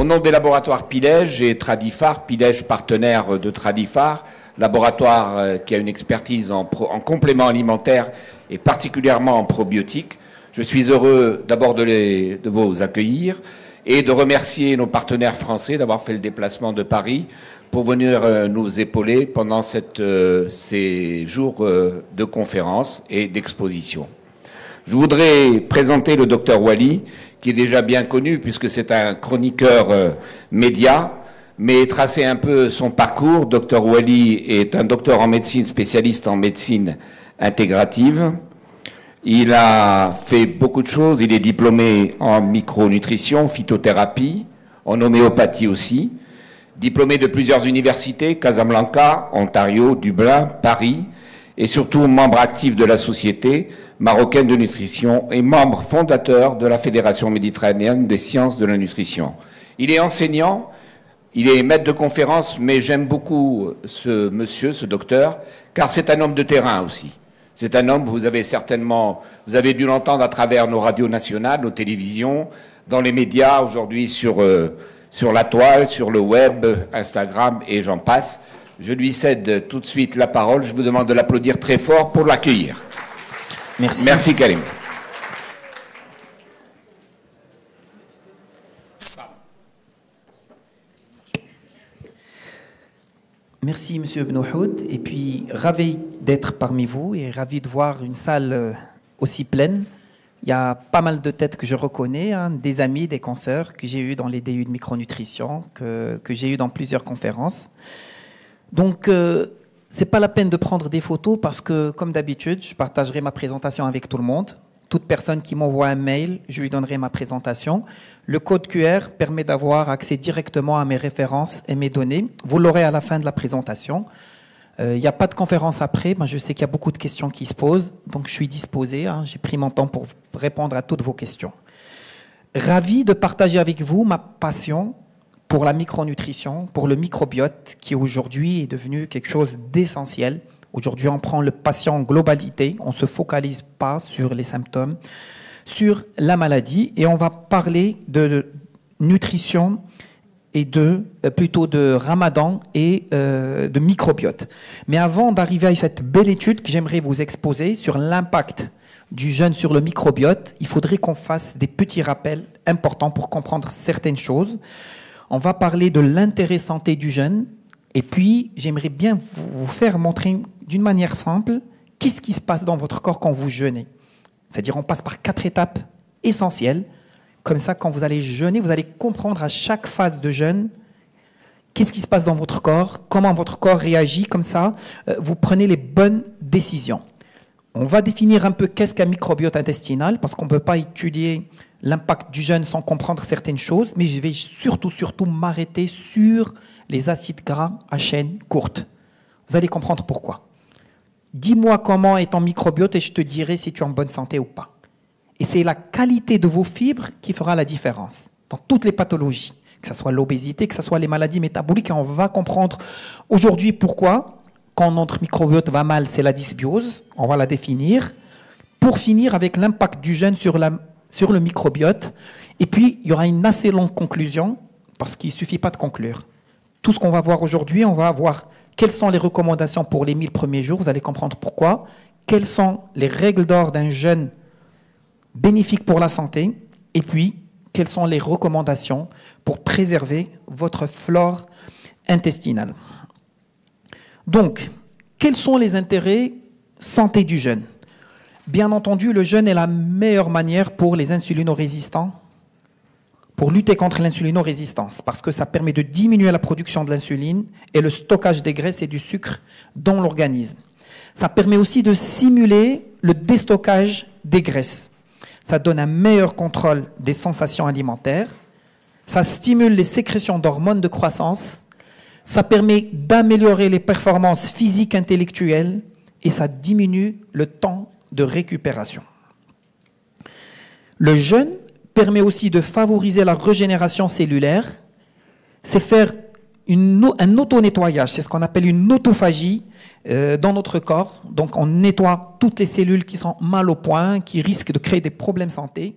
Au nom des laboratoires Pilège et Tradiphar, Pilège partenaire de Tradiphar, laboratoire qui a une expertise en compléments alimentaires et particulièrement en probiotiques, je suis heureux d'abord de vous accueillir et de remercier nos partenaires français d'avoir fait le déplacement de Paris pour venir nous épauler pendant ces jours de conférences et d'exposition. Je voudrais présenter le docteur Wali, qui est déjà bien connu puisque c'est un chroniqueur média, mais tracer un peu son parcours. Dr Wali est un docteur en médecine, spécialiste en médecine intégrative. Il a fait beaucoup de choses. Il est diplômé en micronutrition, phytothérapie, en homéopathie aussi. Diplômé de plusieurs universités, Casablanca, Ontario, Dublin, Paris, et surtout membre actif de la Société marocaine de nutrition et membre fondateur de la Fédération méditerranéenne des sciences de la nutrition. Il est enseignant, il est maître de conférence, mais j'aime beaucoup ce monsieur, ce docteur, car c'est un homme de terrain aussi. C'est un homme, vous avez dû l'entendre à travers nos radios nationales, nos télévisions, dans les médias, aujourd'hui sur la toile, sur le web, Instagram et j'en passe. Je lui cède tout de suite la parole. Je vous demande de l'applaudir très fort pour l'accueillir. Merci. Merci Karim. Merci Monsieur Benoît. Et puis ravi d'être parmi vous et ravi de voir une salle aussi pleine. Il y a pas mal de têtes que je reconnais, hein, des amis, des consoeurs que j'ai eu dans les DU de micronutrition, que j'ai eu dans plusieurs conférences. Donc, c'est pas la peine de prendre des photos parce que, comme d'habitude, je partagerai ma présentation avec tout le monde. Toute personne qui m'envoie un mail, je lui donnerai ma présentation. Le code QR permet d'avoir accès directement à mes références et mes données. Vous l'aurez à la fin de la présentation. Il n'y a pas de conférence après. Je sais qu'il y a beaucoup de questions qui se posent, donc je suis disposé. Hein, j'ai pris mon temps pour répondre à toutes vos questions. Ravi de partager avec vous ma passion pour la micronutrition, pour le microbiote, qui aujourd'hui est devenu quelque chose d'essentiel. Aujourd'hui, on prend le patient en globalité, on ne se focalise pas sur les symptômes, sur la maladie, et on va parler de nutrition et plutôt de ramadan et de microbiote. Mais avant d'arriver à cette belle étude que j'aimerais vous exposer sur l'impact du jeûne sur le microbiote, il faudrait qu'on fasse des petits rappels importants pour comprendre certaines choses. On va parler de l'intérêt santé du jeûne et puis j'aimerais bien vous faire montrer d'une manière simple qu'est-ce qui se passe dans votre corps quand vous jeûnez. C'est-à-dire on passe par 4 étapes essentielles. Comme ça, quand vous allez jeûner, vous allez comprendre à chaque phase de jeûne qu'est-ce qui se passe dans votre corps, comment votre corps réagit. Comme ça, vous prenez les bonnes décisions. On va définir un peu qu'est-ce qu'un microbiote intestinal, parce qu'on ne peut pas étudier l'impact du jeûne sans comprendre certaines choses, mais je vais surtout m'arrêter sur les acides gras à chaîne courte. Vous allez comprendre pourquoi. Dis-moi comment est ton microbiote et je te dirai si tu es en bonne santé ou pas. Et c'est la qualité de vos fibres qui fera la différence dans toutes les pathologies, que ce soit l'obésité, que ce soit les maladies métaboliques. Et on va comprendre aujourd'hui pourquoi, quand notre microbiote va mal, c'est la dysbiose. On va la définir. Pour finir avec l'impact du jeûne sur le microbiote. Et puis, il y aura une assez longue conclusion, parce qu'il ne suffit pas de conclure. Tout ce qu'on va voir aujourd'hui, on va voir quelles sont les recommandations pour les 1000 premiers jours. Vous allez comprendre pourquoi. Quelles sont les règles d'or d'un jeûne bénéfique pour la santé, et puis quelles sont les recommandations pour préserver votre flore intestinale. Donc, quels sont les intérêts santé du jeûne? Bien entendu, le jeûne est la meilleure manière pour les insulinorésistants, pour lutter contre l'insulinorésistance, parce que ça permet de diminuer la production de l'insuline et le stockage des graisses et du sucre dans l'organisme. Ça permet aussi de simuler le déstockage des graisses. Ça donne un meilleur contrôle des sensations alimentaires. Ça stimule les sécrétions d'hormones de croissance. Ça permet d'améliorer les performances physiques, intellectuelles et ça diminue le temps de récupération. Le jeûne permet aussi de favoriser la régénération cellulaire. C'est faire un auto-nettoyage, c'est ce qu'on appelle une autophagie dans notre corps. Donc on nettoie toutes les cellules qui sont mal au point, qui risquent de créer des problèmes santé.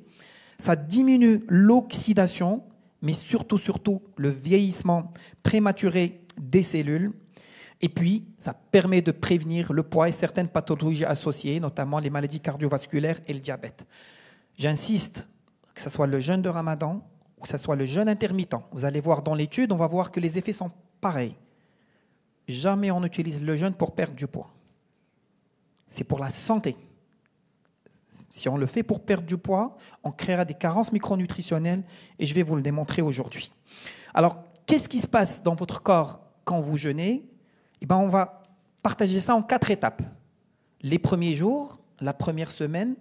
Ça diminue l'oxydation, mais surtout le vieillissement prématuré des cellules. Et puis, ça permet de prévenir le poids et certaines pathologies associées, notamment les maladies cardiovasculaires et le diabète. J'insiste, que ce soit le jeûne de Ramadan ou que ce soit le jeûne intermittent. Vous allez voir dans l'étude, on va voir que les effets sont pareils. Jamais on utilise le jeûne pour perdre du poids. C'est pour la santé. Si on le fait pour perdre du poids, on créera des carences micronutritionnelles et je vais vous le démontrer aujourd'hui. Alors, qu'est-ce qui se passe dans votre corps quand vous jeûnez ? Eh bien, on va partager ça en 4 étapes. Les premiers jours, la première semaine,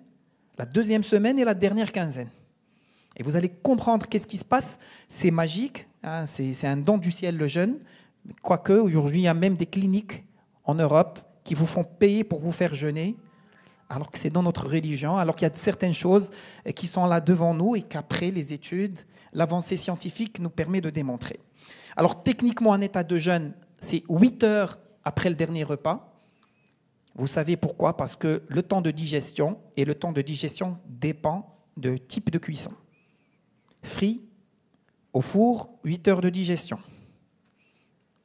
la deuxième semaine et la dernière quinzaine. Et vous allez comprendre qu'est-ce qui se passe. C'est magique, hein, c'est un don du ciel le jeûne. Quoique, aujourd'hui, il y a même des cliniques en Europe qui vous font payer pour vous faire jeûner, alors que c'est dans notre religion, alors qu'il y a certaines choses qui sont là devant nous et qu'après les études, l'avancée scientifique nous permet de démontrer. Alors techniquement, un état de jeûne, c'est 8 heures après le dernier repas. Vous savez pourquoi? Parce que le temps de digestion dépend du type de cuisson. Frit, au four, 8 heures de digestion.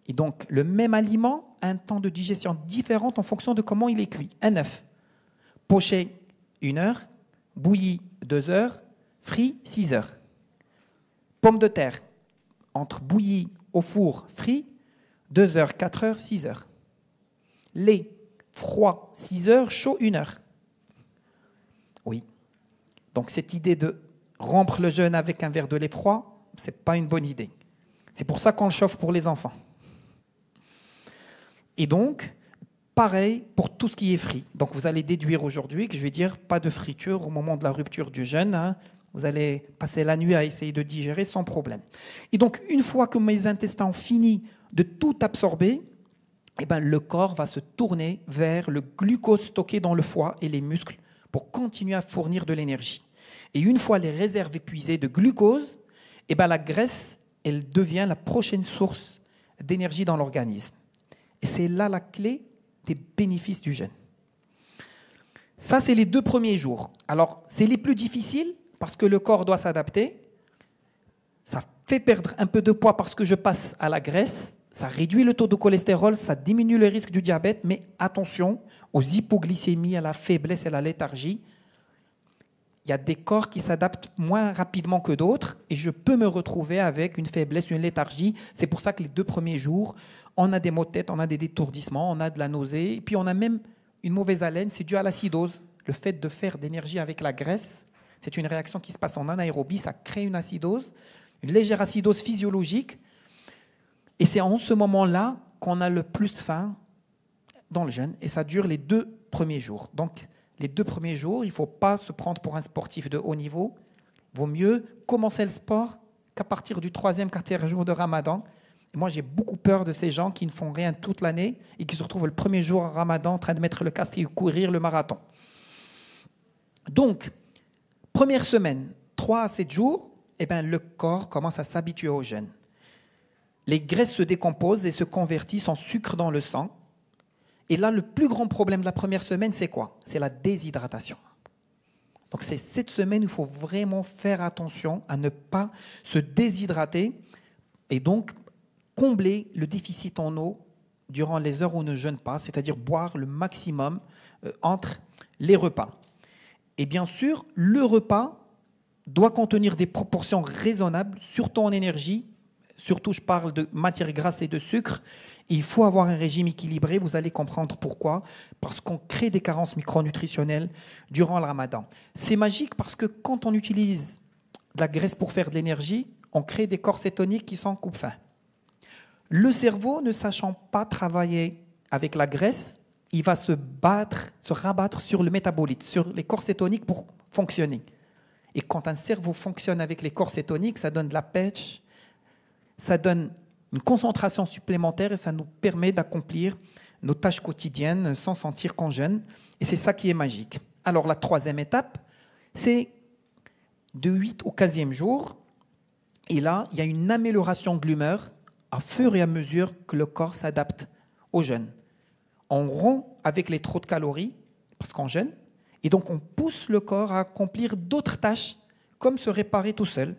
Et donc, le même aliment a un temps de digestion différent en fonction de comment il est cuit. Un œuf, poché 1 heure, bouilli 2 heures, frit 6 heures. Pomme de terre, entre bouilli au four, frit, 2 heures, 4 heures, 6 heures. Lait, froid, 6 heures, chaud, 1 heure. Oui. Donc cette idée de rompre le jeûne avec un verre de lait froid, ce n'est pas une bonne idée. C'est pour ça qu'on le chauffe pour les enfants. Et donc, pareil pour tout ce qui est frit. Donc vous allez déduire aujourd'hui que je vais dire pas de friture au moment de la rupture du jeûne. Hein. Vous allez passer la nuit à essayer de digérer sans problème. Et donc, une fois que mes intestins ont fini de tout absorber, eh ben, le corps va se tourner vers le glucose stocké dans le foie et les muscles pour continuer à fournir de l'énergie. Et une fois les réserves épuisées de glucose, eh ben, la graisse, elle devient la prochaine source d'énergie dans l'organisme. Et c'est là la clé des bénéfices du jeûne. Ça, c'est les 2 premiers jours. Alors, c'est les plus difficiles parce que le corps doit s'adapter. Ça fait perdre un peu de poids parce que je passe à la graisse. Ça réduit le taux de cholestérol, ça diminue le risque du diabète, mais attention aux hypoglycémies, à la faiblesse et à la léthargie. Il y a des corps qui s'adaptent moins rapidement que d'autres et je peux me retrouver avec une faiblesse, une léthargie. C'est pour ça que les 2 premiers jours, on a des maux de tête, on a des détourdissements, on a de la nausée et puis on a même une mauvaise haleine. C'est dû à l'acidose. Le fait de faire d'énergie avec la graisse, c'est une réaction qui se passe en anaérobie, ça crée une acidose, une légère acidose physiologique. Et c'est en ce moment-là qu'on a le plus faim dans le jeûne et ça dure les 2 premiers jours. Donc, les 2 premiers jours, il ne faut pas se prendre pour un sportif de haut niveau. Il vaut mieux commencer le sport qu'à partir du 3e, 4e jour de Ramadan. Et moi, j'ai beaucoup peur de ces gens qui ne font rien toute l'année et qui se retrouvent le premier jour à Ramadan en train de mettre le casque et courir le marathon. Donc, première semaine, 3 à 7 jours, eh ben, le corps commence à s'habituer au jeûne. Les graisses se décomposent et se convertissent en sucre dans le sang. Et là, le plus grand problème de la première semaine, c'est quoi? C'est la déshydratation. Donc c'est cette semaine où il faut vraiment faire attention à ne pas se déshydrater et donc combler le déficit en eau durant les heures où on ne jeûne pas, c'est-à-dire boire le maximum entre les repas. Et bien sûr, le repas doit contenir des proportions raisonnables, surtout en énergie. Surtout, je parle de matières grasses et de sucre. Il faut avoir un régime équilibré, vous allez comprendre pourquoi. Parce qu'on crée des carences micronutritionnelles durant le ramadan. C'est magique parce que quand on utilise de la graisse pour faire de l'énergie, on crée des corps cétoniques qui sont coupe-faim. Le cerveau, ne sachant pas travailler avec la graisse, il va se rabattre sur le métabolite, sur les corps cétoniques pour fonctionner. Et quand un cerveau fonctionne avec les corps cétoniques, ça donne de la pêche, ça donne une concentration supplémentaire et ça nous permet d'accomplir nos tâches quotidiennes sans sentir qu'on jeûne. Et c'est ça qui est magique. Alors la 3e étape, c'est de 8 au 15e jour. Et là, il y a une amélioration de l'humeur à fur et à mesure que le corps s'adapte au jeûne. On rompt avec les trop de calories parce qu'on jeûne. Et donc on pousse le corps à accomplir d'autres tâches comme se réparer tout seul.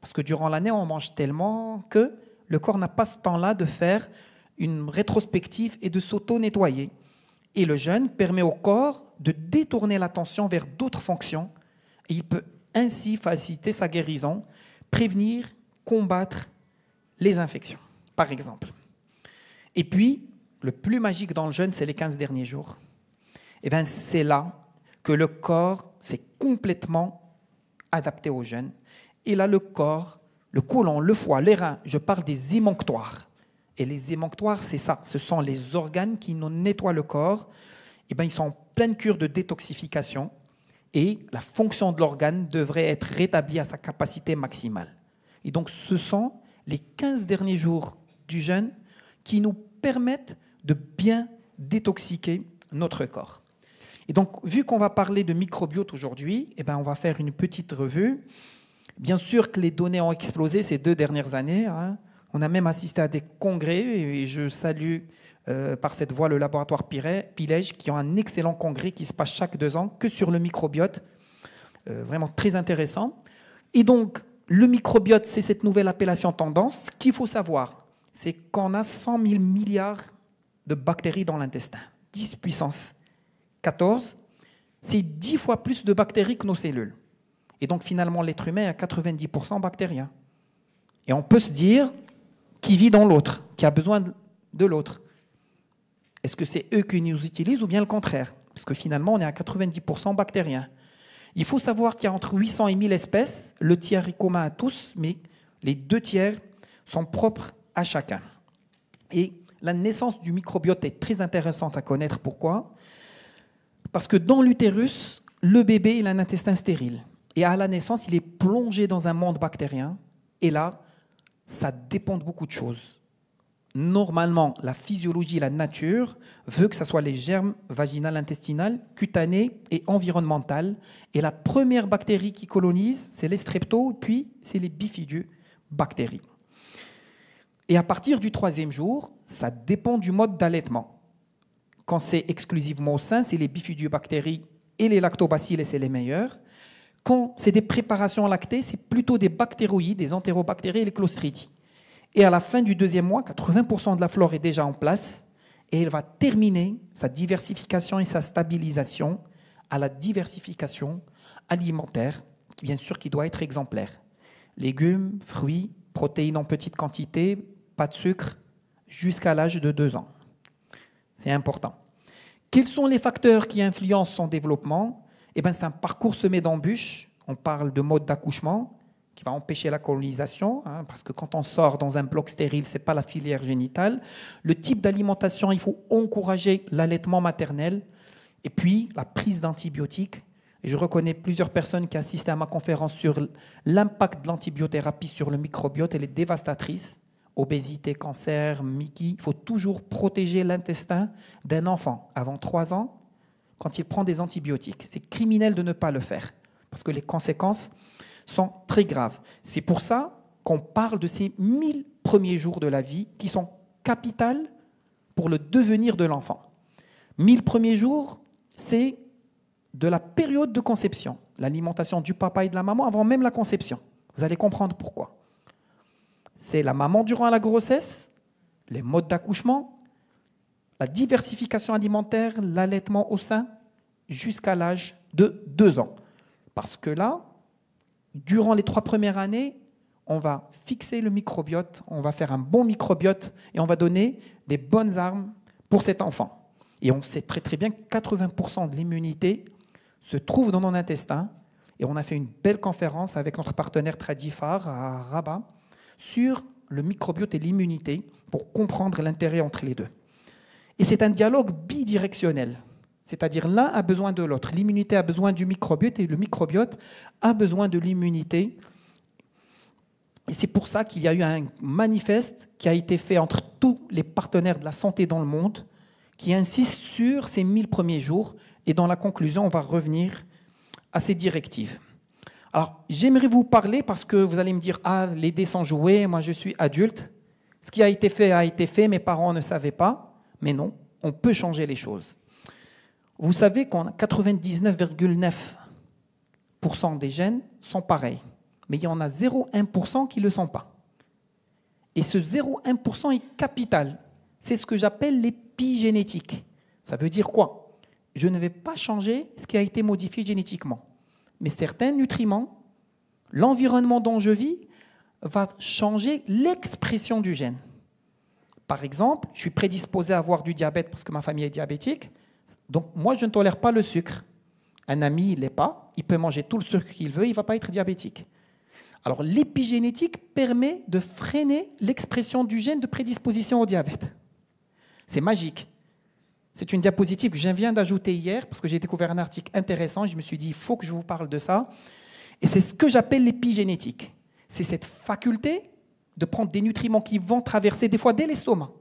Parce que durant l'année, on mange tellement que le corps n'a pas ce temps-là de faire une rétrospective et de s'auto-nettoyer. Et le jeûne permet au corps de détourner l'attention vers d'autres fonctions et il peut ainsi faciliter sa guérison, prévenir, combattre les infections, par exemple. Et puis, le plus magique dans le jeûne, c'est les 15 derniers jours. Et bien, c'est là que le corps s'est complètement adapté au jeûne. Et là, le corps, le côlon, le foie, les reins, je parle des émonctoires. Et les émonctoires, c'est ça, ce sont les organes qui nous nettoient le corps. Et bien, ils sont en pleine cure de détoxification et la fonction de l'organe devrait être rétablie à sa capacité maximale. Et donc, ce sont les 15 derniers jours du jeûne qui nous permettent de bien détoxiquer notre corps. Et donc, vu qu'on va parler de microbiote aujourd'hui, eh ben, on va faire une petite revue. Bien sûr que les données ont explosé ces 2 dernières années. On a même assisté à des congrès, et je salue par cette voie le laboratoire Pilège, qui ont un excellent congrès qui se passe chaque 2 ans, que sur le microbiote. Vraiment très intéressant. Et donc, le microbiote, c'est cette nouvelle appellation tendance. Ce qu'il faut savoir, c'est qu'on a 100 000 milliards de bactéries dans l'intestin. 10 puissance 14, c'est 10 fois plus de bactéries que nos cellules. Et donc finalement, l'être humain est à 90% bactérien. Et on peut se dire qui vit dans l'autre, qui a besoin de l'autre. Est-ce que c'est eux qui nous utilisent ou bien le contraire? Parce que finalement, on est à 90% bactérien. Il faut savoir qu'il y a entre 800 et 1000 espèces. Le tiers est commun à tous, mais les 2 tiers sont propres à chacun. Et la naissance du microbiote est très intéressante à connaître. Pourquoi? Parce que dans l'utérus, le bébé il a un intestin stérile. Et à la naissance, il est plongé dans un monde bactérien. Et là, ça dépend de beaucoup de choses. Normalement, la physiologie, la nature veut que ce soit les germes vaginal, intestinal, cutanés et environnemental. Et la première bactérie qui colonise, c'est les streptos, puis c'est les bifidobactéries. Et à partir du 3e jour, ça dépend du mode d'allaitement. Quand c'est exclusivement au sein, c'est les bifidobactéries et les lactobacilles, et c'est les meilleurs. Quand c'est des préparations lactées, c'est plutôt des bactéroïdes, des entérobactéries et les clostridies. Et à la fin du 2e mois, 80% de la flore est déjà en place et elle va terminer sa diversification et sa stabilisation à la diversification alimentaire, bien sûr qui doit être exemplaire. Légumes, fruits, protéines en petite quantité, pas de sucre, jusqu'à l'âge de 2 ans. C'est important. Quels sont les facteurs qui influencent son développement? Eh bien, c'est un parcours semé d'embûches. On parle de mode d'accouchement qui va empêcher la colonisation, parce que quand on sort dans un bloc stérile, ce n'est pas la filière génitale. Le type d'alimentation, il faut encourager l'allaitement maternel et puis la prise d'antibiotiques. Et je reconnais plusieurs personnes qui assistent à ma conférence sur l'impact de l'antibiothérapie sur le microbiote. Elle est dévastatrice. Obésité, cancer, Mickey. Il faut toujours protéger l'intestin d'un enfant avant 3 ans quand il prend des antibiotiques. C'est criminel de ne pas le faire parce que les conséquences sont très graves. C'est pour ça qu'on parle de ces 1000 premiers jours de la vie qui sont capitales pour le devenir de l'enfant. 1000 premiers jours, c'est de la période de conception, l'alimentation du papa et de la maman avant même la conception. Vous allez comprendre pourquoi. C'est la maman durant la grossesse, les modes d'accouchement, la diversification alimentaire, l'allaitement au sein, jusqu'à l'âge de 2 ans. Parce que là, durant les 3 premières années, on va fixer le microbiote, on va faire un bon microbiote et on va donner des bonnes armes pour cet enfant. Et on sait très très bien que 80% de l'immunité se trouve dans nos intestins. Et on a fait une belle conférence avec notre partenaire Tradifar à Rabat sur le microbiote et l'immunité pour comprendre l'intérêt entre les deux. Et c'est un dialogue bidirectionnel. C'est-à-dire l'un a besoin de l'autre. L'immunité a besoin du microbiote et le microbiote a besoin de l'immunité. Et c'est pour ça qu'il y a eu un manifeste qui a été fait entre tous les partenaires de la santé dans le monde qui insiste sur ces 1000 premiers jours. Et dans la conclusion, on va revenir à ces directives. Alors, j'aimerais vous parler parce que vous allez me dire « Ah, les dés sont joués, moi je suis adulte. Ce qui a été fait, mes parents ne savaient pas. » Mais non, on peut changer les choses. Vous savez qu'on a 99,9% des gènes sont pareils. mais il y en a 0,1% qui ne le sont pas. Et ce 0,1% est capital. C'est ce que j'appelle l'épigénétique. Ça veut dire quoi? Je ne vais pas changer ce qui a été modifié génétiquement. Mais certains nutriments, l'environnement dont je vis, va changer l'expression du gène. Par exemple, je suis prédisposé à avoir du diabète parce que ma famille est diabétique. Donc moi, je ne tolère pas le sucre. Un ami, il ne l'est pas. Il peut manger tout le sucre qu'il veut, il ne va pas être diabétique. Alors l'épigénétique permet de freiner l'expression du gène de prédisposition au diabète. C'est magique. C'est une diapositive que je viens d'ajouter hier parce que j'ai découvert un article intéressant. Je me suis dit, il faut que je vous parle de ça. Et c'est ce que j'appelle l'épigénétique. C'est cette faculté de prendre des nutriments qui vont traverser des fois dès l'estomac,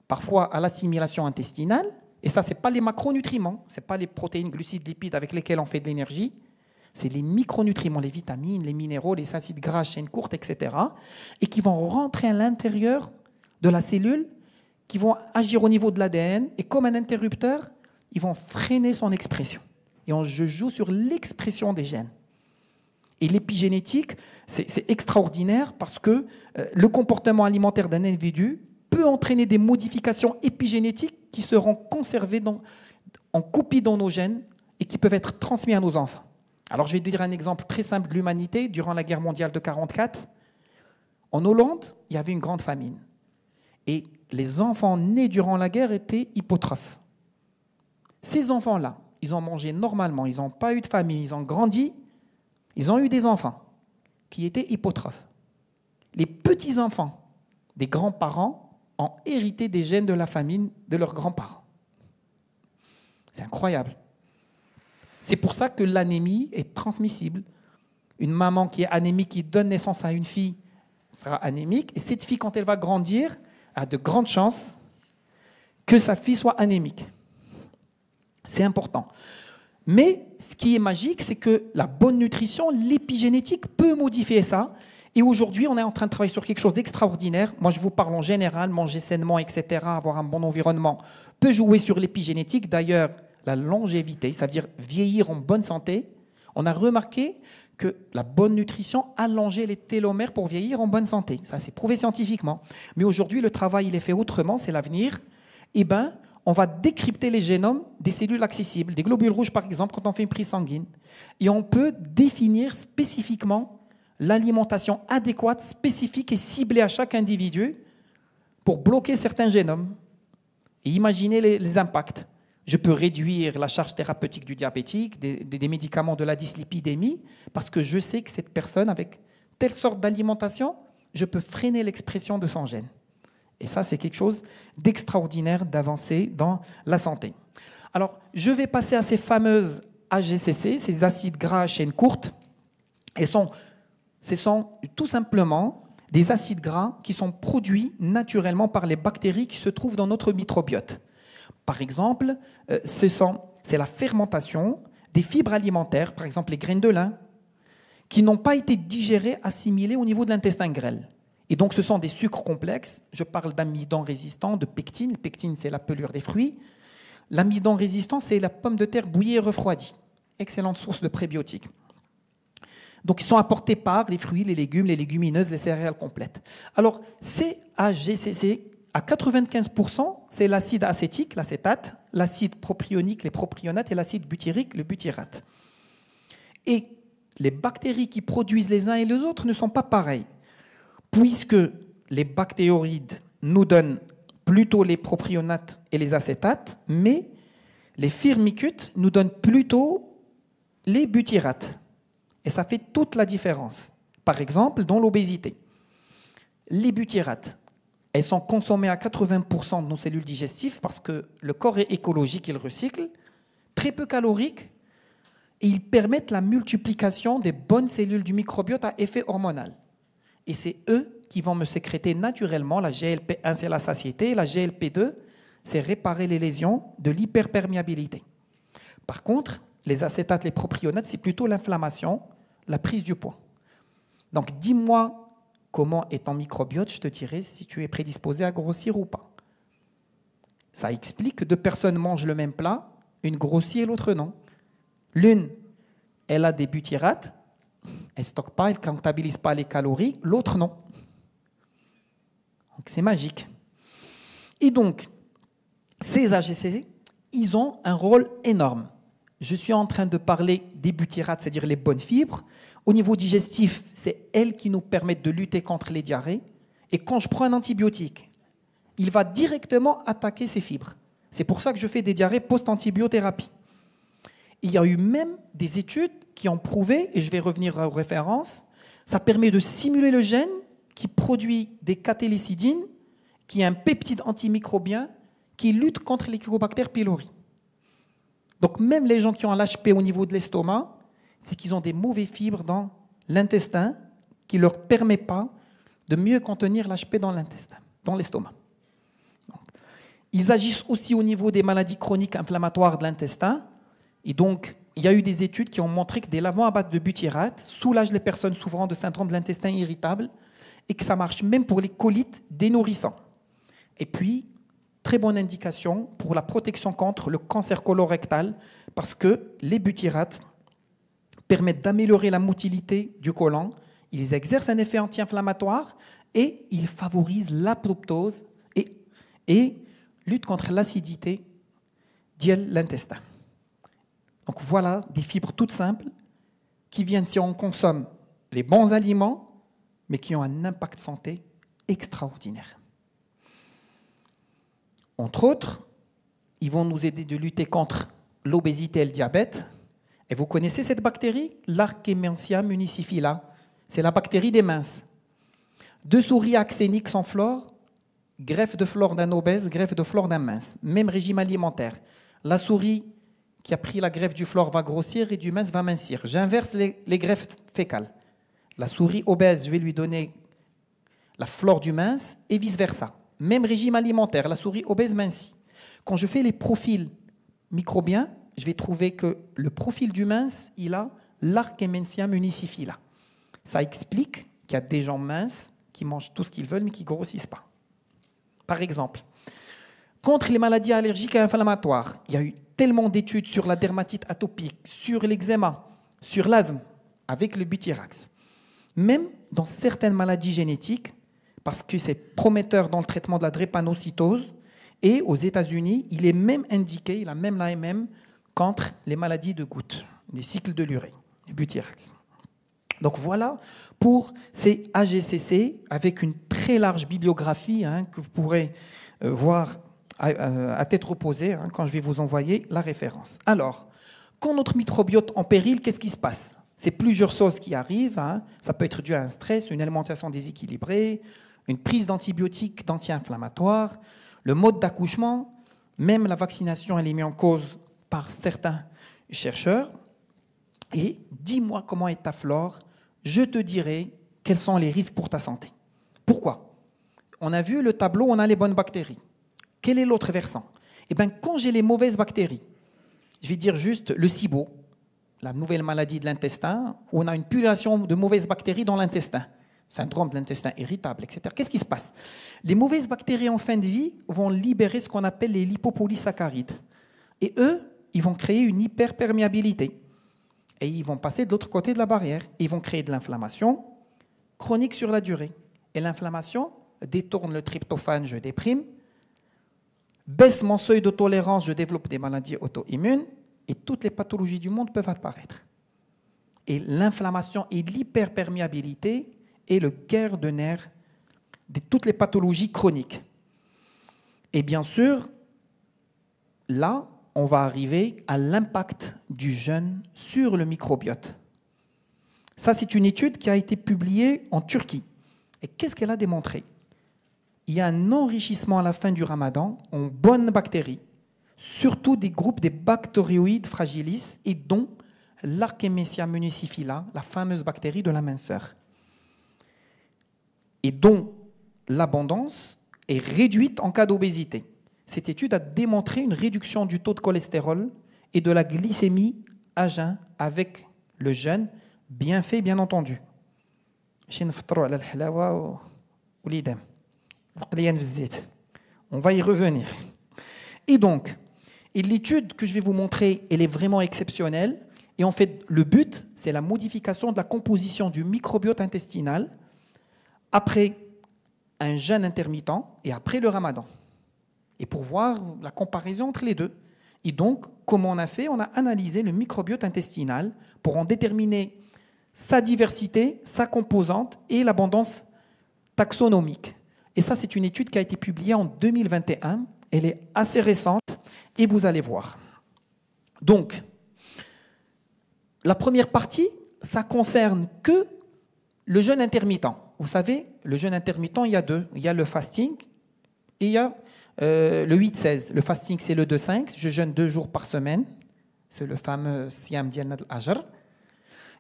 parfois à l'assimilation intestinale. Et ça, ce n'est pas les macronutriments, ce n'est pas les protéines, glucides, lipides avec lesquels on fait de l'énergie. C'est les micronutriments, les vitamines, les minéraux, les acides gras, chaînes courtes, etc. Et qui vont rentrer à l'intérieur de la cellule, qui vont agir au niveau de l'ADN. Et comme un interrupteur, ils vont freiner son expression. Et je joue sur l'expression des gènes. Et l'épigénétique, c'est extraordinaire parce que le comportement alimentaire d'un individu peut entraîner des modifications épigénétiques qui seront conservées en copie dans nos gènes et qui peuvent être transmis à nos enfants. Alors je vais te dire un exemple très simple de l'humanité. Durant la guerre mondiale de 1944, en Hollande, il y avait une grande famine. Et les enfants nés durant la guerre étaient hypotrophes. Ces enfants-là, ils ont mangé normalement, ils n'ont pas eu de famine, ils ont grandi, ils ont eu des enfants qui étaient hypotrophes. Les petits-enfants des grands-parents ont hérité des gènes de la famine de leurs grands-parents. C'est incroyable. C'est pour ça que l'anémie est transmissible. Une maman qui est anémique, qui donne naissance à une fille, sera anémique. Et cette fille, quand elle va grandir, a de grandes chances que sa fille soit anémique. C'est important. Mais ce qui est magique, c'est que la bonne nutrition, l'épigénétique peut modifier ça. Et aujourd'hui, on est en train de travailler sur quelque chose d'extraordinaire. Moi, je vous parle en général, manger sainement, etc., avoir un bon environnement, peut jouer sur l'épigénétique. D'ailleurs, la longévité, c'est-à-dire vieillir en bonne santé, on a remarqué que la bonne nutrition allongeait les télomères pour vieillir en bonne santé. Ça, c'est prouvé scientifiquement. Mais aujourd'hui, le travail, il est fait autrement, c'est l'avenir. Eh bien, on va décrypter les génomes des cellules accessibles, des globules rouges par exemple, quand on fait une prise sanguine. Et on peut définir spécifiquement l'alimentation adéquate, spécifique et ciblée à chaque individu pour bloquer certains génomes. Et imaginez les impacts. Je peux réduire la charge thérapeutique du diabétique, des médicaments de la dyslipidémie, parce que je sais que cette personne, avec telle sorte d'alimentation, je peux freiner l'expression de son gène. Et ça, c'est quelque chose d'extraordinaire d'avancée dans la santé. Alors, je vais passer à ces fameuses AGCC, ces acides gras à chaîne courte. Ce sont tout simplement des acides gras qui sont produits naturellement par les bactéries qui se trouvent dans notre microbiote. Par exemple, c'est la fermentation des fibres alimentaires, par exemple les graines de lin, qui n'ont pas été digérées, assimilées au niveau de l'intestin grêle. Et donc, ce sont des sucres complexes. Je parle d'amidon résistant, de pectine. Le pectine, c'est la pelure des fruits. L'amidon résistant, c'est la pomme de terre bouillie et refroidie. Excellente source de prébiotiques. Donc, ils sont apportés par les fruits, les légumes, les légumineuses, les céréales complètes. Alors, ces AGCC, à 95%, c'est l'acide acétique, l'acétate, l'acide propionique, les propionates, et l'acide butyrique, le butyrate. Et les bactéries qui produisent les uns et les autres ne sont pas pareilles, puisque les bactériorides nous donnent plutôt les propionates et les acétates, mais les firmicutes nous donnent plutôt les butyrates. Et ça fait toute la différence. Par exemple, dans l'obésité, les butyrates, elles sont consommées à 80% de nos cellules digestives parce que le corps est écologique, il recycle, très peu caloriques, et ils permettent la multiplication des bonnes cellules du microbiote à effet hormonal. Et c'est eux qui vont me sécréter naturellement la GLP-1, c'est la satiété, la GLP-2, c'est réparer les lésions de l'hyperperméabilité. Par contre, les acétates, les propionates, c'est plutôt l'inflammation, la prise du poids. Donc, dis-moi comment est ton microbiote, je te dirai si tu es prédisposé à grossir ou pas. Ça explique que deux personnes mangent le même plat, une grossit et l'autre non. L'une, elle a des butyrates, Elle ne stocke pas, elle ne comptabilise pas les calories, l'autre non. Donc c'est magique. Et donc, ces AGCC, ils ont un rôle énorme. Je suis en train de parler des butyrates, c'est-à-dire les bonnes fibres. Au niveau digestif, c'est elles qui nous permettent de lutter contre les diarrhées. Et quand je prends un antibiotique, il va directement attaquer ces fibres. C'est pour ça que je fais des diarrhées post-antibiothérapie. Il y a eu même des études qui ont prouvé, et je vais revenir aux références, ça permet de simuler le gène qui produit des catélécidines, qui est un peptide antimicrobien qui lutte contre les Helicobacter pylori. Donc même les gens qui ont un l'HP au niveau de l'estomac, c'est qu'ils ont des mauvaises fibres dans l'intestin qui ne leur permet pas de mieux contenir l'HP dans l'intestin, dans l'estomac. Ils agissent aussi au niveau des maladies chroniques inflammatoires de l'intestin. Et donc, il y a eu des études qui ont montré que des lavants à base de butyrate soulagent les personnes souffrant de syndrome de l'intestin irritable et que ça marche même pour les colites des nourrissons. Et puis, très bonne indication pour la protection contre le cancer colorectal parce que les butyrates permettent d'améliorer la motilité du côlon, ils exercent un effet anti-inflammatoire et ils favorisent l'apoptose et luttent contre l'acidité de l'intestin. Donc voilà des fibres toutes simples qui viennent si on consomme les bons aliments, mais qui ont un impact santé extraordinaire. Entre autres, ils vont nous aider de lutter contre l'obésité et le diabète. Et vous connaissez cette bactérie, l'Archementia municiphala. C'est la bactérie des minces. 2 souris axéniques sans flore, greffe de flore d'un obèse, greffe de flore d'un mince. Même régime alimentaire. La souris qui a pris la greffe du flore va grossir et du mince va mincir. J'inverse les greffes fécales. La souris obèse, je vais lui donner la flore du mince et vice-versa. Même régime alimentaire, la souris obèse mincit. Quand je fais les profils microbiens, je vais trouver que le profil du mince, il a l'Archementia municiphala. Ça explique qu'il y a des gens minces qui mangent tout ce qu'ils veulent mais qui ne grossissent pas. Par exemple, contre les maladies allergiques et inflammatoires, il y a eu tellement d'études sur la dermatite atopique, sur l'eczéma, sur l'asthme, avec le butyrax. Même dans certaines maladies génétiques, parce que c'est prometteur dans le traitement de la drépanocytose, et aux États-Unis, il est même indiqué, il a même l'AMM, contre les maladies de goutte, les cycles de l'urée, le butyrax. Donc voilà pour ces AGCC avec une très large bibliographie que vous pourrez voir à tête reposée quand je vais vous envoyer la référence. Alors, quand notre microbiote en péril, qu'est-ce qui se passe? C'est plusieurs choses qui arrivent. Ça peut être dû à un stress, une alimentation déséquilibrée, une prise d'antibiotiques, d'anti-inflammatoires, le mode d'accouchement, même la vaccination, elle est mise en cause par certains chercheurs. Et dis-moi comment est ta flore, je te dirai quels sont les risques pour ta santé. Pourquoi? On a vu le tableau, on a les bonnes bactéries. Quel est l'autre versant? Eh bien, quand j'ai les mauvaises bactéries, je vais dire juste le SIBO, la nouvelle maladie de l'intestin, où on a une pullulation de mauvaises bactéries dans l'intestin, syndrome de l'intestin irritable, etc. Qu'est-ce qui se passe? Les mauvaises bactéries en fin de vie vont libérer ce qu'on appelle les lipopolysaccharides. Et eux, ils vont créer une hyperperméabilité. Et ils vont passer de l'autre côté de la barrière. Ils vont créer de l'inflammation chronique sur la durée. Et l'inflammation détourne le tryptophane, je déprime, baisse mon seuil de tolérance, je développe des maladies auto-immunes, et toutes les pathologies du monde peuvent apparaître. Et l'inflammation et l'hyperperméabilité est le cœur de nerf de toutes les pathologies chroniques. Et bien sûr, là, on va arriver à l'impact du jeûne sur le microbiote. Ça, c'est une étude qui a été publiée en Turquie. Et qu'est-ce qu'elle a démontré? Il y a un enrichissement à la fin du ramadan en bonnes bactéries, surtout des groupes des bactérioïdes fragilis et dont l'Archementia municiphala, la fameuse bactérie de la minceur, et dont l'abondance est réduite en cas d'obésité. Cette étude a démontré une réduction du taux de cholestérol et de la glycémie à jeun avec le jeûne, bien fait, bien entendu. On va y revenir. Et donc, l'étude que je vais vous montrer, elle est vraiment exceptionnelle. Et en fait, le but, c'est la modification de la composition du microbiote intestinal après un jeûne intermittent et après le ramadan. Et pour voir la comparaison entre les deux. Et donc, comment on a fait? On a analysé le microbiote intestinal pour en déterminer sa diversité, sa composante et l'abondance taxonomique. Et ça, c'est une étude qui a été publiée en 2021. Elle est assez récente et vous allez voir. Donc, la première partie, ça concerne que le jeûne intermittent. Vous savez, le jeûne intermittent, il y a deux. Il y a le fasting et il y a le 8-16. Le fasting, c'est le 2-5. Je jeûne 2 jours par semaine. C'est le fameux Siyam Dialna al-Ajr.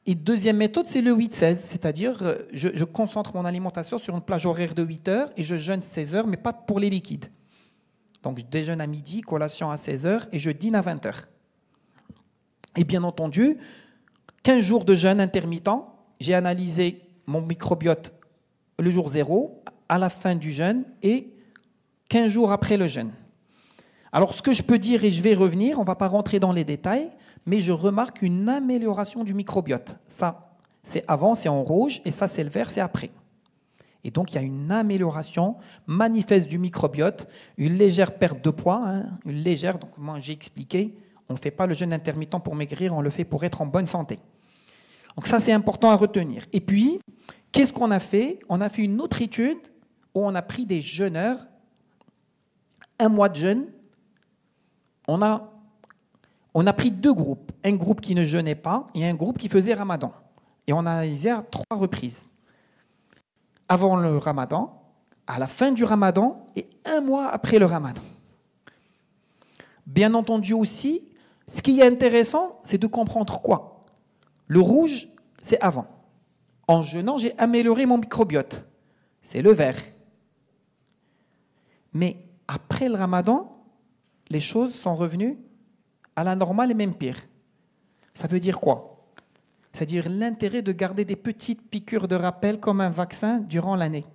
Et deuxième méthode, c'est le 8-16. C'est-à-dire, je concentre mon alimentation sur une plage horaire de 8 heures et je jeûne 16 heures, mais pas pour les liquides. Donc, je déjeune à midi, collation à 16 heures et je dîne à 20 heures. Et bien entendu, 15 jours de jeûne intermittent, j'ai analysé mon microbiote le jour 0, à la fin du jeûne et 15 jours après le jeûne. Alors, ce que je peux dire, et je vais revenir, on ne va pas rentrer dans les détails, mais je remarque une amélioration du microbiote. Ça, c'est avant, c'est en rouge, et ça, c'est le vert, c'est après. Et donc, il y a une amélioration manifeste du microbiote, une légère perte de poids, une légère, donc moi j'ai expliqué, on ne fait pas le jeûne intermittent pour maigrir, on le fait pour être en bonne santé. Donc ça, c'est important à retenir. Et puis, qu'est-ce qu'on a fait? On a fait une autre étude où on a pris des jeûneurs, un mois de jeûne. On a pris 2 groupes, un groupe qui ne jeûnait pas et un groupe qui faisait ramadan. Et on a analysé à 3 reprises. Avant le ramadan, à la fin du ramadan et 1 mois après le ramadan. Bien entendu aussi, ce qui est intéressant, c'est de comprendre quoi? Le rouge, c'est avant. En jeûnant, j'ai amélioré mon microbiote. C'est le vert. Mais après le ramadan, les choses sont revenues à la normale et même pire. Ça veut dire quoi? C'est-à-dire l'intérêt de garder des petites piqûres de rappel comme un vaccin durant l'année.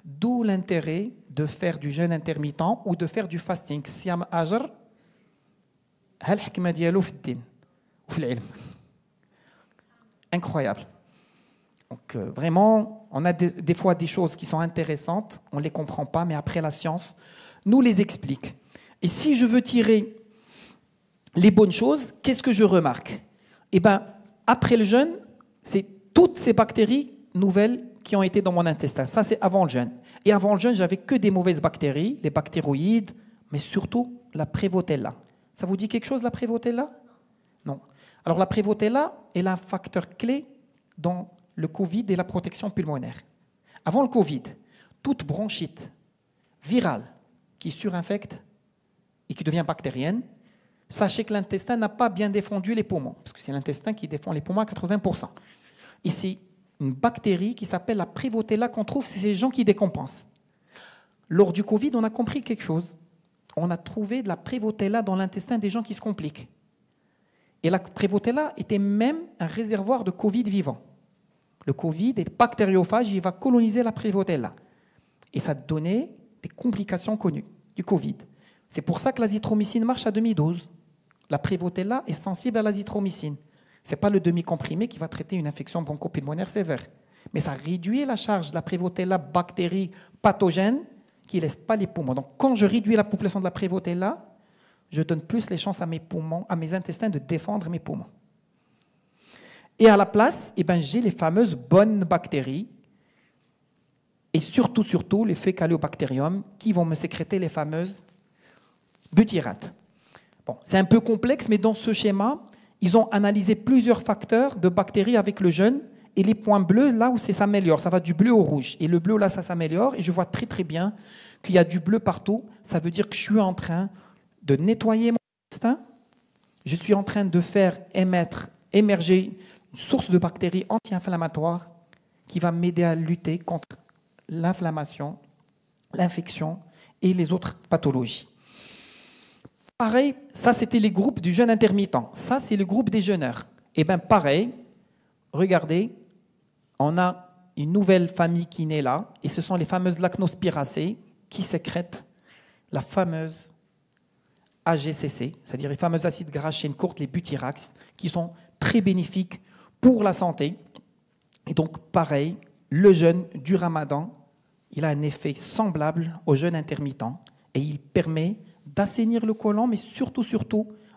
D'où l'intérêt de faire du jeûne intermittent ou de faire du fasting. Siyam ajr, hal hikma dialou fi ddin ou fi l'ilm. Incroyable. Donc vraiment, on a des fois des choses qui sont intéressantes, on ne les comprend pas, mais après la science nous les explique. Et si je veux tirer les bonnes choses, qu'est-ce que je remarque? Eh bien, après le jeûne, c'est toutes ces bactéries nouvelles qui ont été dans mon intestin. Ça, c'est avant le jeûne. Et avant le jeûne, j'avais que des mauvaises bactéries, les bactéroïdes, mais surtout la Prévotella. Ça vous dit quelque chose, la Prévotella? Non. Alors, la Prévotella est un facteur clé dans le Covid et la protection pulmonaire. Avant le Covid, toute bronchite virale qui surinfecte et qui devient bactérienne, sachez que l'intestin n'a pas bien défendu les poumons, parce que c'est l'intestin qui défend les poumons à 80%. Et c'est une bactérie qui s'appelle la Prévotella qu'on trouve, c'est ces gens qui décompensent. Lors du Covid, on a compris quelque chose. On a trouvé de la Prévotella dans l'intestin des gens qui se compliquent. Et la Prévotella était même un réservoir de Covid vivant. Le Covid est bactériophage, il va coloniser la Prévotella. Et ça donnait des complications connues du Covid. C'est pour ça que l'azithromycine marche à demi-dose. La Prévotella est sensible à l'azithromycine. Ce n'est pas le demi-comprimé qui va traiter une infection bronchopulmonaire sévère. Mais ça réduit la charge de la Prévotella, bactérie pathogène, qui ne laisse pas les poumons. Donc quand je réduis la population de la Prévotella, je donne plus les chances à mes poumons, à mes intestins de défendre mes poumons. Et à la place, eh ben, j'ai les fameuses bonnes bactéries, et surtout les Faecalibacterium, qui vont me sécréter les fameuses butyrates. Bon, c'est un peu complexe, mais dans ce schéma, ils ont analysé plusieurs facteurs de bactéries avec le jeûne, et les points bleus, là où ça s'améliore, ça va du bleu au rouge. Et le bleu, là, ça s'améliore, et je vois très très bien qu'il y a du bleu partout. Ça veut dire que je suis en train de nettoyer mon intestin, je suis en train de faire émerger une source de bactéries anti-inflammatoires qui va m'aider à lutter contre l'inflammation, l'infection et les autres pathologies. Pareil, ça c'était les groupes du jeûne intermittent. Ça c'est le groupe des jeûneurs. Et bien pareil, regardez, on a une nouvelle famille qui naît là, et ce sont les fameuses lacnospiracées qui sécrètent la fameuse AGCC, c'est-à-dire les fameux acides gras chaîne courte, les butyrax, qui sont très bénéfiques pour la santé. Et donc, pareil, le jeûne du Ramadan, il a un effet semblable au jeûne intermittent et il permet d'assainir le côlon, mais surtout,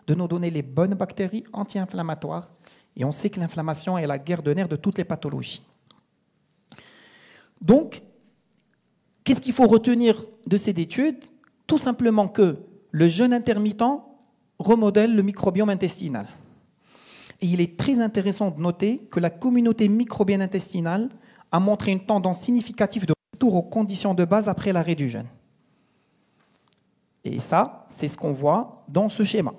de nous donner les bonnes bactéries anti-inflammatoires. Et on sait que l'inflammation est la guerre de nerfs de toutes les pathologies. Donc, qu'est-ce qu'il faut retenir de cette étude? Tout simplement que le jeûne intermittent remodèle le microbiome intestinal. Et il est très intéressant de noter que la communauté microbienne intestinale a montré une tendance significative de retour aux conditions de base après l'arrêt du jeûne. Et ça, c'est ce qu'on voit dans ce schéma.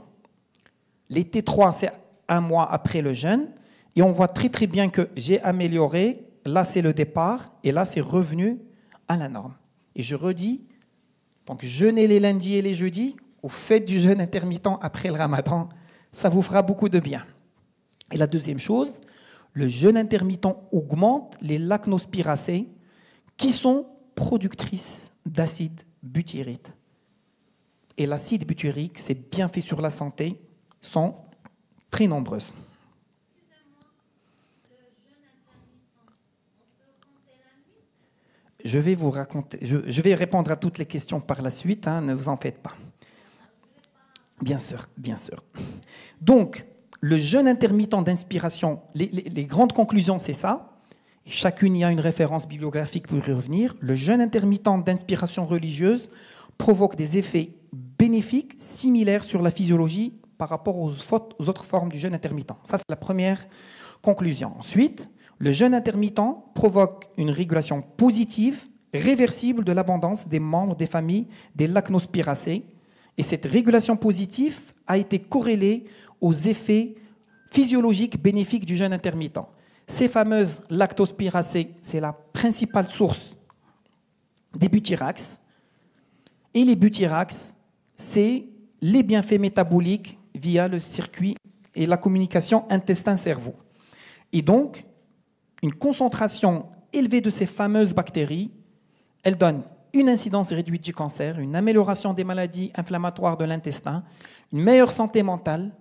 Les T3, c'est 1 mois après le jeûne, et on voit très très bien que j'ai amélioré, là c'est le départ, et là c'est revenu à la norme. Et je redis, donc jeûner les lundis et les jeudis, au fait du jeûne intermittent après le Ramadan, ça vous fera beaucoup de bien. Et la deuxième chose, le jeûne intermittent augmente les lacnospiracées qui sont productrices d'acide butyrique. Et l'acide butyrique, c'est bien fait sur la santé, sont très nombreuses. Je vais vous raconter, je vais répondre à toutes les questions par la suite, hein, ne vous en faites pas. Bien sûr, bien sûr. Donc, le jeûne intermittent d'inspiration, les grandes conclusions, c'est ça. Et chacune y a une référence bibliographique pour y revenir. Le jeûne intermittent d'inspiration religieuse provoque des effets bénéfiques similaires sur la physiologie par rapport aux autres formes du jeûne intermittent. Ça, c'est la première conclusion. Ensuite, le jeûne intermittent provoque une régulation positive, réversible de l'abondance des membres des familles des lacnospiracées. Et cette régulation positive a été corrélée aux effets physiologiques bénéfiques du jeûne intermittent. Ces fameuses lactospiracées, c'est la principale source des butyrax. Et les butyrax, c'est les bienfaits métaboliques via le circuit et la communication intestin-cerveau. Et donc, une concentration élevée de ces fameuses bactéries, elle donne une incidence réduite du cancer, une amélioration des maladies inflammatoires de l'intestin, une meilleure santé mentale,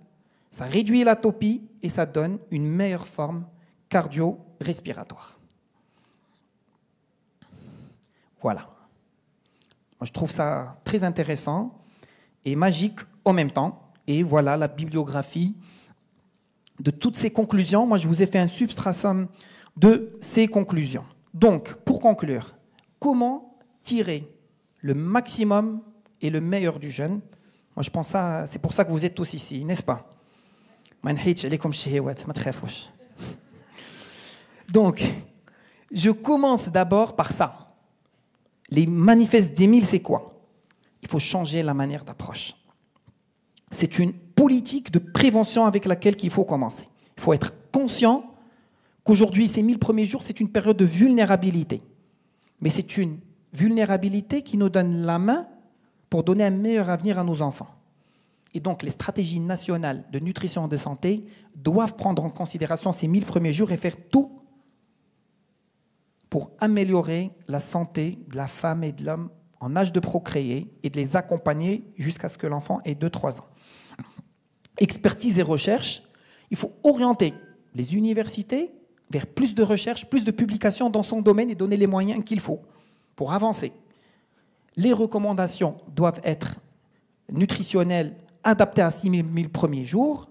ça réduit l'atopie et ça donne une meilleure forme cardio-respiratoire. Voilà. Moi, je trouve ça très intéressant et magique en même temps. Et voilà la bibliographie de toutes ces conclusions. Moi, je vous ai fait un substrasum de ces conclusions. Donc, pour conclure, comment tirer le maximum et le meilleur du jeûne? Moi, je pense que c'est pour ça que vous êtes tous ici, n'est-ce pas? Donc, je commence d'abord par ça. Les manifestes d'Émile, c'est quoi? Il faut changer la manière d'approche. C'est une politique de prévention avec laquelle il faut commencer. Il faut être conscient qu'aujourd'hui, ces 1000 premiers jours, c'est une période de vulnérabilité. Mais c'est une vulnérabilité qui nous donne la main pour donner un meilleur avenir à nos enfants. Et donc, les stratégies nationales de nutrition et de santé doivent prendre en considération ces 1000 premiers jours et faire tout pour améliorer la santé de la femme et de l'homme en âge de procréer et de les accompagner jusqu'à ce que l'enfant ait 2-3 ans. Expertise et recherche, il faut orienter les universités vers plus de recherche, plus de publications dans son domaine et donner les moyens qu'il faut pour avancer. Les recommandations doivent être nutritionnelles, adaptées à 6000 premiers jours.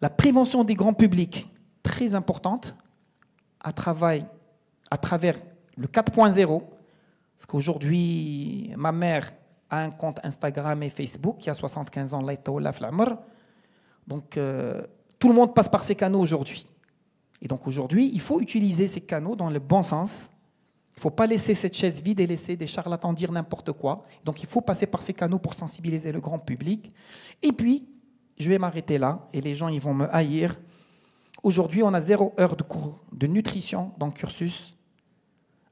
La prévention des grands publics, très importante, à travers le 4.0, parce qu'aujourd'hui, ma mère a un compte Instagram et Facebook qui a 75 ans, donc tout le monde passe par ces canaux aujourd'hui. Et donc aujourd'hui, il faut utiliser ces canaux dans le bon sens. Il ne faut pas laisser cette chaise vide et laisser des charlatans dire n'importe quoi. Donc il faut passer par ces canaux pour sensibiliser le grand public. Et puis, je vais m'arrêter là, et les gens ils vont me haïr. Aujourd'hui, on a 0 heure de cours de nutrition dans le cursus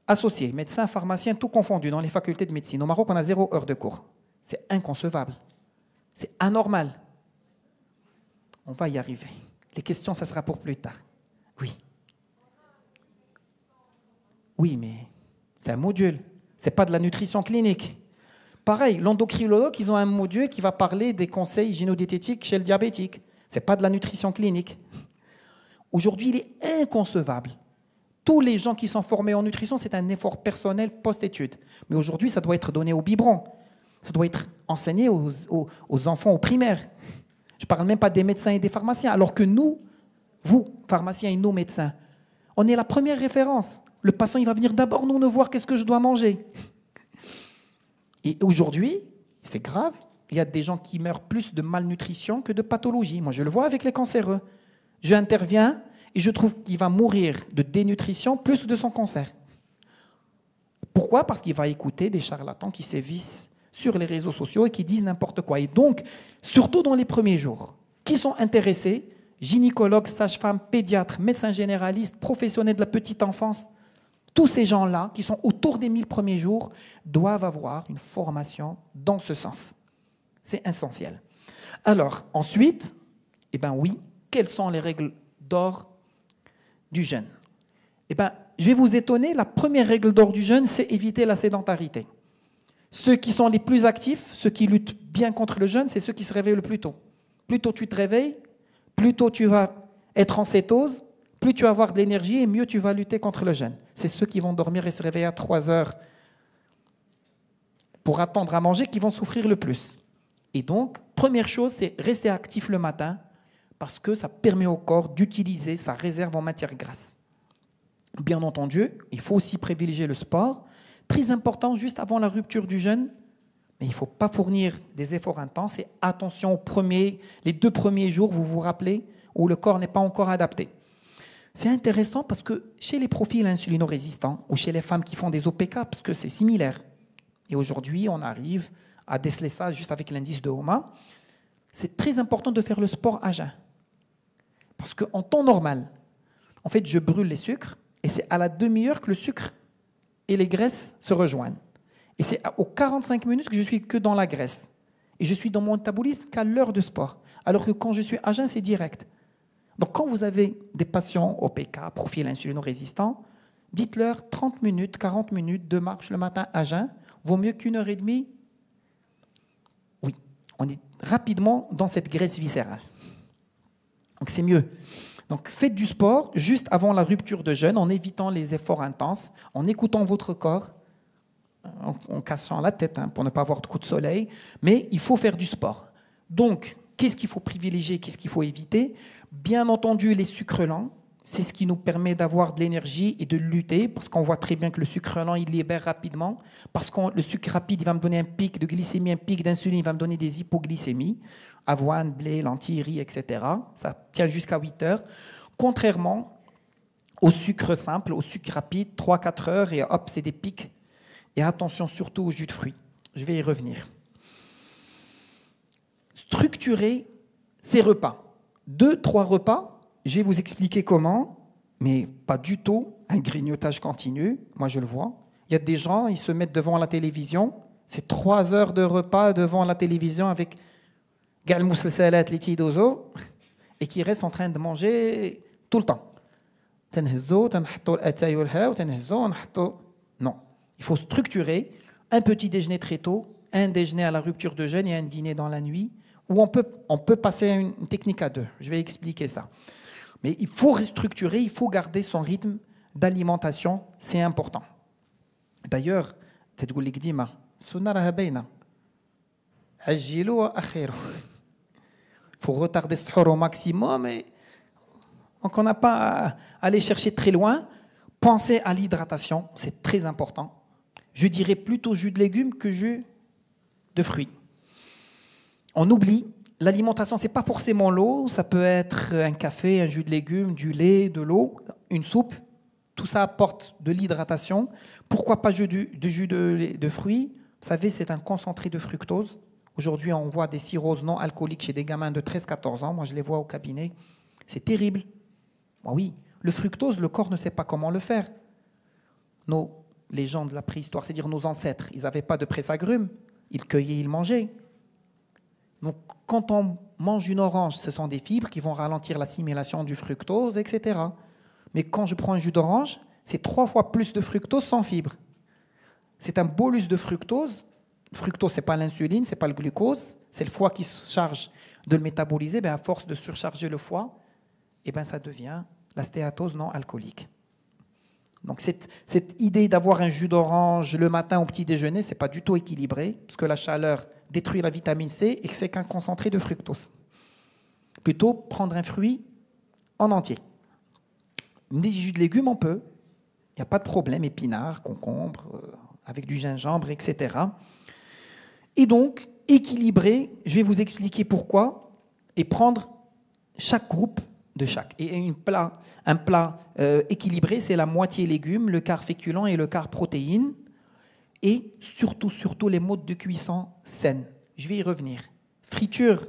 associé, médecins, pharmaciens, tout confondu dans les facultés de médecine. Au Maroc, on a 0 heure de cours. C'est inconcevable. C'est anormal. On va y arriver. Les questions, ça sera pour plus tard. Oui. Oui, mais c'est un module. Ce n'est pas de la nutrition clinique. Pareil, l'endocrinologue, ils ont un module qui va parler des conseils gynédiététiques chez le diabétique. Ce n'est pas de la nutrition clinique. Aujourd'hui, il est inconcevable. Tous les gens qui sont formés en nutrition, c'est un effort personnel post-études. Mais aujourd'hui, ça doit être donné au biberon. Ça doit être enseigné aux enfants au primaire. Je ne parle même pas des médecins et des pharmaciens. Alors que nous, vous, pharmaciens et nos médecins, on est la première référence. Le patient, il va venir d'abord nous voir qu'est-ce que je dois manger. Et aujourd'hui, c'est grave, il y a des gens qui meurent plus de malnutrition que de pathologie. Moi, je le vois avec les cancéreux. J'interviens et je trouve qu'il va mourir de dénutrition plus que de son cancer. Pourquoi? Parce qu'il va écouter des charlatans qui sévissent sur les réseaux sociaux et qui disent n'importe quoi. Et donc, surtout dans les premiers jours, qui sont intéressés, gynécologues, sages-femmes, pédiatres, médecins généralistes, professionnels de la petite enfance, tous ces gens-là qui sont autour des 1000 premiers jours doivent avoir une formation dans ce sens. C'est essentiel. Alors, ensuite, eh ben oui, quelles sont les règles d'or du jeûne? Eh ben, je vais vous étonner, la première règle d'or du jeûne, c'est éviter la sédentarité. Ceux qui sont les plus actifs, ceux qui luttent bien contre le jeûne, c'est ceux qui se réveillent le plus tôt. Plus tôt tu te réveilles, plus tôt tu vas être en cétose, plus tu vas avoir de l'énergie et mieux tu vas lutter contre le jeûne. C'est ceux qui vont dormir et se réveiller à 3 heures pour attendre à manger qui vont souffrir le plus. Et donc, première chose, c'est rester actif le matin parce que ça permet au corps d'utiliser sa réserve en matière grasse. Bien entendu, il faut aussi privilégier le sport. Très important, juste avant la rupture du jeûne, mais il ne faut pas fournir des efforts intenses et attention les 2 premiers jours, vous vous rappelez, où le corps n'est pas encore adapté. C'est intéressant parce que chez les profils insulino-résistants ou chez les femmes qui font des OPK, parce que c'est similaire, et aujourd'hui on arrive à déceler ça juste avec l'indice de HOMA, c'est très important de faire le sport à jeun. Parce qu'en temps normal, en fait, je brûle les sucres et c'est à la demi-heure que le sucre et les graisses se rejoignent. Et c'est aux 45 minutes que je suis que dans la graisse. Et je suis dans mon métabolisme qu'à l'heure de sport. Alors que quand je suis à jeun, c'est direct. Donc quand vous avez des patients OPK, profil insulino-résistant, dites-leur 30 minutes, 40 minutes de marche le matin à jeun, vaut mieux qu'1 heure et demie. Oui, on est rapidement dans cette graisse viscérale. Donc c'est mieux. Donc faites du sport juste avant la rupture de jeûne, en évitant les efforts intenses, en écoutant votre corps, en cassant la tête pour ne pas avoir de coup de soleil, mais il faut faire du sport. Donc, qu'est-ce qu'il faut privilégier, qu'est-ce qu'il faut éviter? Bien entendu, les sucres lents, c'est ce qui nous permet d'avoir de l'énergie et de lutter, parce qu'on voit très bien que le sucre lent, il libère rapidement, parce que le sucre rapide, il va me donner un pic de glycémie, un pic d'insuline, il va me donner des hypoglycémies, avoine, blé, lentilles, riz, etc. Ça tient jusqu'à 8 heures. Contrairement au sucre simple, au sucre rapide, 3-4 heures, et hop, c'est des pics. Et attention surtout au jus de fruits. Je vais y revenir. Structurer ces repas. 2-3 repas, je vais vous expliquer comment, mais pas du tout un grignotage continu. Moi, je le vois. Il y a des gens, ils se mettent devant la télévision. C'est 3 heures de repas devant la télévision avec galmousselsalat, litidozo, et qui restent en train de manger tout le temps. Non. Il faut structurer un petit déjeuner très tôt, un déjeuner à la rupture de jeûne et un dîner dans la nuit, où on peut passer à une technique à 2. Je vais expliquer ça. Mais il faut restructurer, il faut garder son rythme d'alimentation, c'est important. D'ailleurs, il faut retarder ce suhour au maximum. Donc on n'a pas à aller chercher très loin. Pensez à l'hydratation, c'est très important. Je dirais plutôt jus de légumes que jus de fruits. On oublie, l'alimentation, ce n'est pas forcément l'eau, ça peut être un café, un jus de légumes, du lait, de l'eau, une soupe. Tout ça apporte de l'hydratation. Pourquoi pas jus de fruits? Vous savez, c'est un concentré de fructose. Aujourd'hui, on voit des cirrhoses non alcooliques chez des gamins de 13-14 ans. Moi, je les vois au cabinet. C'est terrible. Oui, le fructose, le corps ne sait pas comment le faire. Les gens de la préhistoire, c'est-à-dire nos ancêtres, ils n'avaient pas de presse-agrumes. Ils cueillaient, ils mangeaient. Donc, quand on mange une orange, ce sont des fibres qui vont ralentir l'assimilation du fructose, etc. Mais quand je prends un jus d'orange, c'est 3 fois plus de fructose sans fibres. C'est un bolus de fructose fructose, ce n'est pas l'insuline, ce n'est pas le glucose, c'est le foie qui se charge de le métaboliser. À force de surcharger le foie, ça devient la stéatose non alcoolique. Donc cette idée d'avoir un jus d'orange le matin au petit déjeuner, ce n'est pas du tout équilibré, parce que la chaleur détruit la vitamine C et que c'est qu'un concentré de fructose. Plutôt prendre un fruit en entier. Des jus de légumes, on peut. Il n'y a pas de problème, épinards, concombres, avec du gingembre, etc. Et donc, équilibrer, je vais vous expliquer pourquoi, et prendre chaque groupe de chaque. Et un plat équilibré, c'est la moitié légumes, le quart féculent et le quart protéines. Et surtout, les modes de cuisson saines. Je vais y revenir. Friture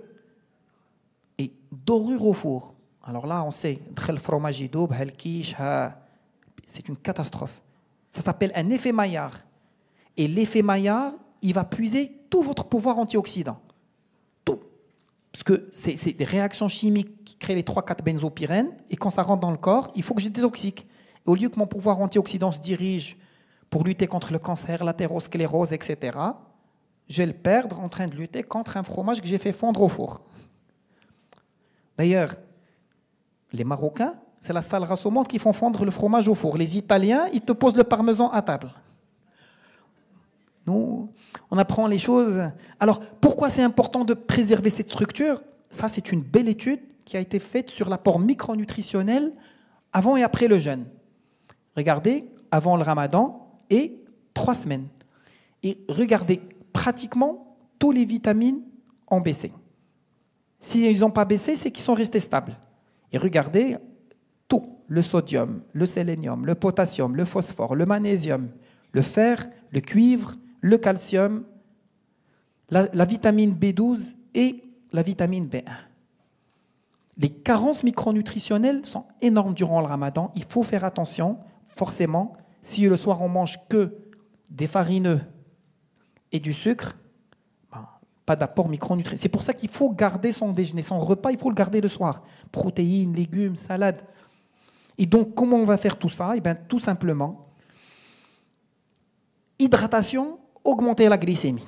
et dorure au four. Alors là, on sait, le fromage idoub, c'est une catastrophe. Ça s'appelle un effet Maillard. Et l'effet Maillard, il va puiser tout votre pouvoir antioxydant. Tout. Parce que c'est des réactions chimiques qui créent les 3-4 benzopyrènes, et quand ça rentre dans le corps, il faut que je détoxique. Et au lieu que mon pouvoir antioxydant se dirige pour lutter contre le cancer, l'athérosclérose, etc., je vais le perdre en train de lutter contre un fromage que j'ai fait fondre au four. D'ailleurs, les Marocains, c'est la seule race au monde qui font fondre le fromage au four. Les Italiens, ils te posent le parmesan à table. Nous, on apprend les choses. Alors, pourquoi c'est important de préserver cette structure? Ça, c'est une belle étude qui a été faite sur l'apport micronutritionnel avant et après le jeûne. Regardez, avant le ramadan et 3 semaines. Et regardez, pratiquement, tous les vitamines ont baissé. S'ils n'ont pas baissé, c'est qu'ils sont restés stables. Et regardez, tout, le sodium, le sélénium, le potassium, le phosphore, le magnésium, le fer, le cuivre, le calcium, la vitamine B12 et la vitamine B1. Les carences micronutritionnelles sont énormes durant le ramadan. Il faut faire attention, forcément, si le soir on mange que des farineux et du sucre, pas d'apport micronutritionnel. C'est pour ça qu'il faut garder son déjeuner, son repas, il faut le garder le soir. Protéines, légumes, salades. Et donc, comment on va faire tout ça? Tout simplement, hydratation, augmenter la glycémie.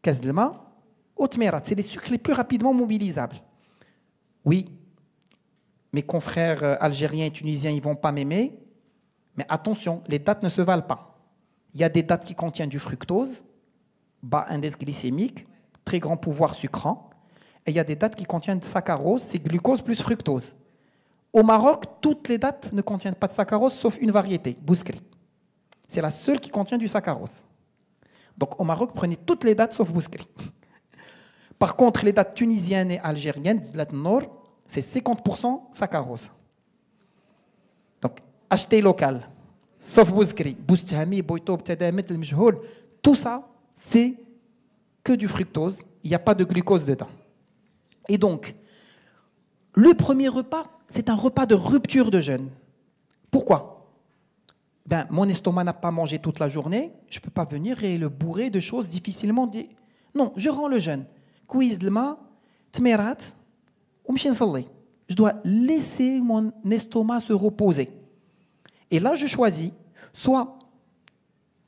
Kazdlma, otmerat, c'est les sucres les plus rapidement mobilisables. Oui, mes confrères algériens et tunisiens, ils ne vont pas m'aimer, mais attention, les dattes ne se valent pas. Il y a des dattes qui contiennent du fructose, bas index glycémique, très grand pouvoir sucrant, et il y a des dattes qui contiennent de saccharose, c'est glucose plus fructose. Au Maroc, toutes les dattes ne contiennent pas de saccharose, sauf une variété, Bouskri. C'est la seule qui contient du saccharose. Donc au Maroc, prenez toutes les dattes sauf Bouskri. Par contre, les dattes tunisiennes et algériennes, de la Nord, c'est 50% saccharose. Donc, achetez local, sauf Bouskri, Boustami, Boito, Btadamet, El Mjhoul, tout ça, c'est que du fructose, il n'y a pas de glucose dedans. Et donc, le premier repas, c'est un repas de rupture de jeûne. Pourquoi? Mon estomac n'a pas mangé toute la journée, je ne peux pas venir et le bourrer de choses difficilement... Non, je rends le jeûne. Kouiz d'lma, tmerat, je dois laisser mon estomac se reposer. Et là, je choisis, soit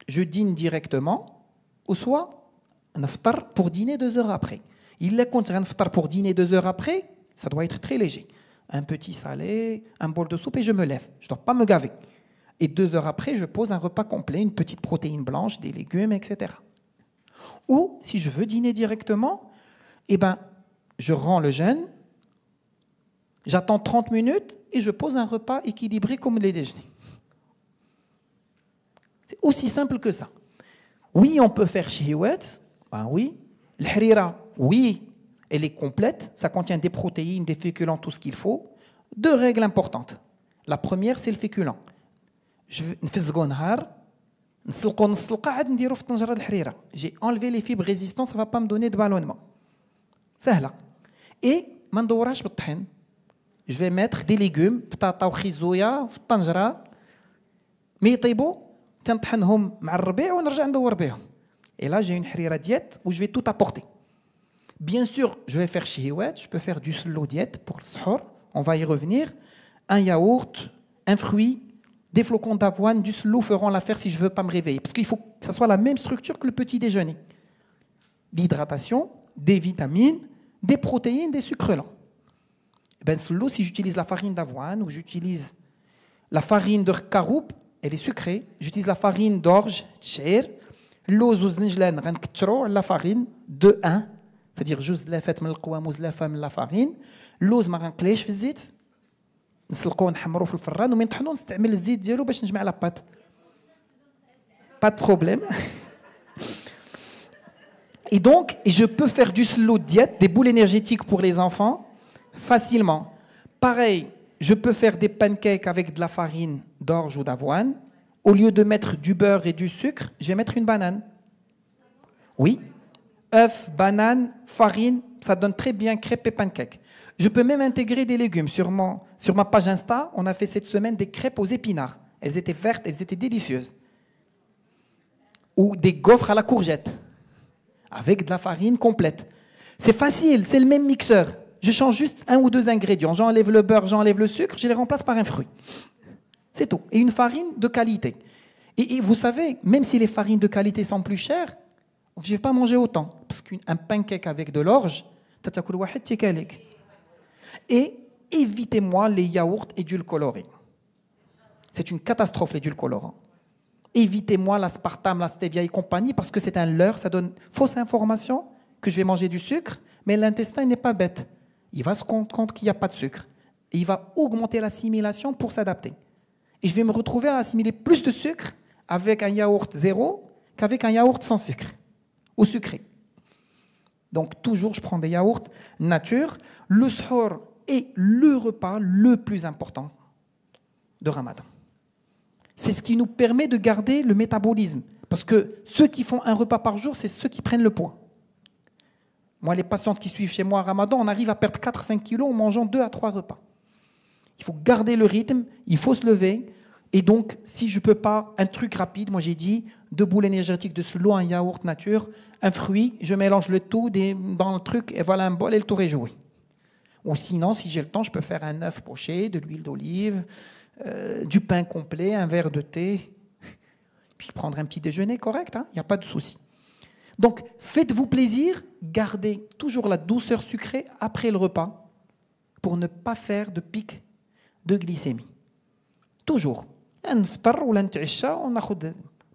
je dîne directement, ou soit un iftar pour dîner 2 heures après. Il est contre un iftar pour dîner 2 heures après, ça doit être très léger. Un petit salé, un bol de soupe et je me lève. Je ne dois pas me gaver. Et 2 heures après, je pose un repas complet, une petite protéine blanche, des légumes, etc. Ou, si je veux dîner directement, je rends le jeûne, j'attends 30 minutes et je pose un repas équilibré comme les déjeuners. C'est aussi simple que ça. Oui, on peut faire shihouet, oui. L'hrira, oui, elle est complète, ça contient des protéines, des féculents, tout ce qu'il faut. 2 règles importantes. La première, c'est le féculent. J'ai enlevé les fibres résistantes, ça ne va pas me donner de ballonnement. Sahla. Et je vais mettre des légumes, patata ou khizouya, tanjra, mais et là j'ai une harira diète où je vais tout apporter. Bien sûr, je vais faire shihouet, je peux faire du slow diète pour le suhour, on va y revenir, un yaourt, un fruit, Des flocons d'avoine, du slow feront l'affaire si je ne veux pas me réveiller. Parce qu'il faut que ça soit la même structure que le petit déjeuner. L'hydratation, des vitamines, des protéines, des sucres lents. Ben, slow, si j'utilise la farine d'avoine ou j'utilise la farine de caroub, elle est sucrée. J'utilise la farine d'orge, tchèr. L'eau, la farine de 1. C'est-à-dire, juste la fête, la farine. L'eau, ma renklèche, visite. نسلقوه نحمروه في الفران ومن نطحنوه نستعمل الزيت ديالو باش نجمع لاباط pas de problème. Et donc je peux faire du slow diet, des boules énergétiques pour les enfants facilement. Pareil, je peux faire des pancakes avec de la farine d'orge ou d'avoine. Au lieu de mettre du beurre et du sucre, je vais mettre une banane. Oui, œuf, banane, farine, ça donne très bien crêpes et pancakes. Je peux même intégrer des légumes. Sur ma page Insta, on a fait cette semaine des crêpes aux épinards. Elles étaient vertes, elles étaient délicieuses. Ou des gaufres à la courgette, avec de la farine complète. C'est facile, c'est le même mixeur. Je change juste 1 ou 2 ingrédients. J'enlève le beurre, j'enlève le sucre, je les remplace par un fruit. C'est tout. Et une farine de qualité. Et vous savez, même si les farines de qualité sont plus chères, je ne vais pas manger autant. Parce qu'un pancake avec de l'orge, et évitez-moi les yaourts édulcorés. C'est une catastrophe l'édulcorant. Évitez-moi l'aspartame, la stevia et compagnie parce que c'est un leurre, ça donne fausse information que je vais manger du sucre, mais l'intestin n'est pas bête. Il va se rendre compte qu'il n'y a pas de sucre. Et il va augmenter l'assimilation pour s'adapter. Et je vais me retrouver à assimiler plus de sucre avec un yaourt zéro qu'avec un yaourt sans sucre ou sucré. Donc toujours, je prends des yaourts nature. Le suhoor est le repas le plus important de Ramadan. C'est ce qui nous permet de garder le métabolisme. Parce que ceux qui font un repas par jour, c'est ceux qui prennent le poids. Moi, les patientes qui suivent chez moi à Ramadan, on arrive à perdre 4-5 kilos en mangeant 2 à 3 repas. Il faut garder le rythme, il faut se lever. Et donc, si je ne peux pas, un truc rapide, moi j'ai dit, 2 boules énergétiques de slow, un yaourt nature, un fruit, je mélange le tout dans le truc et voilà un bol et le tour est joué. Ou sinon, si j'ai le temps, je peux faire un œuf poché, de l'huile d'olive, du pain complet, un verre de thé, puis prendre un petit déjeuner correct, il n'y a pas de souci. Donc, faites-vous plaisir, gardez toujours la douceur sucrée après le repas pour ne pas faire de pic de glycémie. Toujours. On a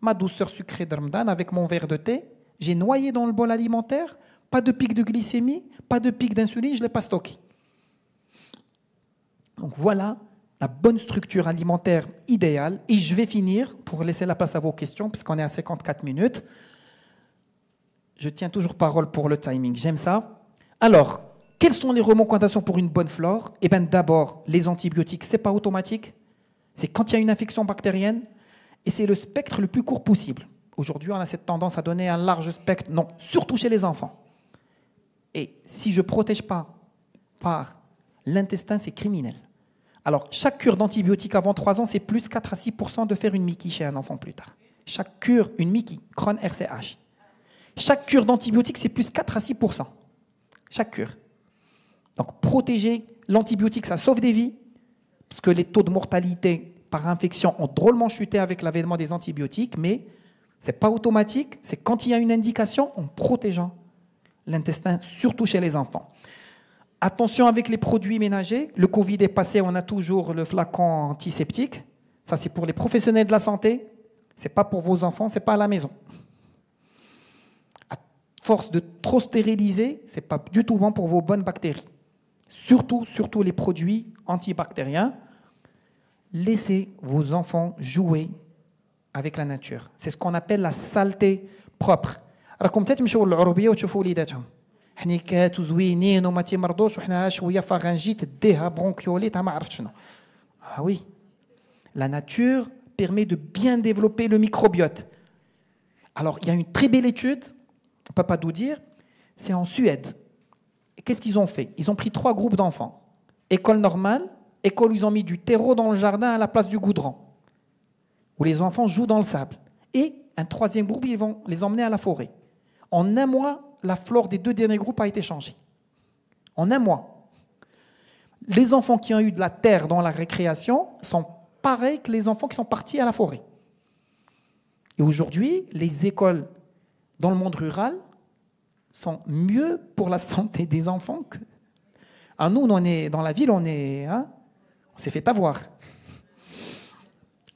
ma douceur sucrée de Ramadan avec mon verre de thé. J'ai noyé dans le bol alimentaire, pas de pic de glycémie, pas de pic d'insuline, je ne l'ai pas stocké. Donc voilà la bonne structure alimentaire idéale. Et je vais finir, pour laisser la place à vos questions, puisqu'on est à 54 minutes. Je tiens toujours parole pour le timing, j'aime ça. Alors, quelles sont les recommandations pour une bonne flore? Eh bien d'abord, les antibiotiques, ce n'est pas automatique. C'est quand il y a une infection bactérienne, et c'est le spectre le plus court possible. Aujourd'hui, on a cette tendance à donner un large spectre, non, surtout chez les enfants. Et si je ne protège pas par l'intestin, c'est criminel. Alors, chaque cure d'antibiotiques avant 3 ans, c'est plus 4 à 6% de faire une Mickey chez un enfant plus tard. Chaque cure, une Mickey, Crohn RCH. Chaque cure d'antibiotiques, c'est plus 4 à 6%. Chaque cure. Donc, protéger l'antibiotique, ça sauve des vies, parce que les taux de mortalité par infection ont drôlement chuté avec l'avènement des antibiotiques, mais ce n'est pas automatique, c'est quand il y a une indication en protégeant l'intestin, surtout chez les enfants. Attention avec les produits ménagers. Le Covid est passé, on a toujours le flacon antiseptique. Ça, c'est pour les professionnels de la santé. Ce n'est pas pour vos enfants, ce n'est pas à la maison. À force de trop stériliser, ce n'est pas du tout bon pour vos bonnes bactéries. Surtout les produits antibactériens. Laissez vos enfants jouer avec la nature. C'est ce qu'on appelle la saleté propre. راكم تمشوا للعربيه وتشوفوا وليداتهم حنيكات وزوينين وما تيمرضوش وحنا شويه فارنجيت ديها برونكيوليت ما عرفت شنو. Ah oui, la nature permet de bien développer le microbiote. Alors, il y a une très belle étude, on ne peut pas nous dire, c'est en Suède. Qu'est-ce qu'ils ont fait? Ils ont pris 3 groupes d'enfants. École normale, école où ils ont mis du terreau dans le jardin à la place du goudron, où les enfants jouent dans le sable. Et un 3e groupe, ils vont les emmener à la forêt. En 1 mois, la flore des 2 derniers groupes a été changée. En 1 mois. Les enfants qui ont eu de la terre dans la récréation sont pareil que les enfants qui sont partis à la forêt. Et aujourd'hui, les écoles dans le monde rural sont mieux pour la santé des enfants que... Ah, nous, on est dans la ville, on s'est fait avoir.